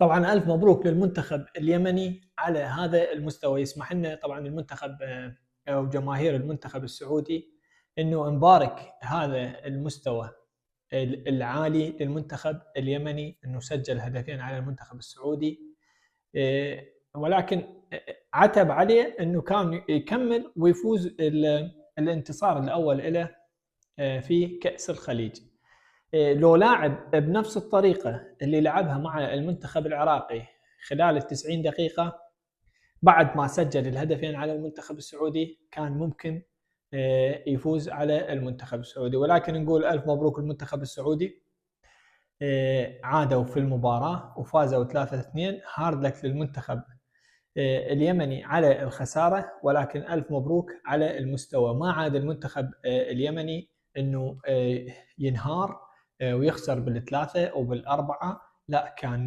طبعا ألف مبروك للمنتخب اليمني على هذا المستوى. يسمح لنا طبعا المنتخب أو جماهير المنتخب السعودي أنه نبارك هذا المستوى العالي للمنتخب اليمني، أنه سجل هدفين على المنتخب السعودي. ولكن عتب عليه أنه كان يكمل ويفوز الانتصار الأول له في كأس الخليج. لو لاعب بنفس الطريقة اللي لعبها مع المنتخب العراقي خلال ال90 دقيقة بعد ما سجل الهدفين على المنتخب السعودي كان ممكن يفوز على المنتخب السعودي. ولكن نقول ألف مبروك المنتخب السعودي، عادوا في المباراة وفازوا 3-2. هارد لك للمنتخب اليمني على الخسارة، ولكن ألف مبروك على المستوى. ما عاد المنتخب اليمني أنه ينهار ويخسر بال3 أو بال4، لا كان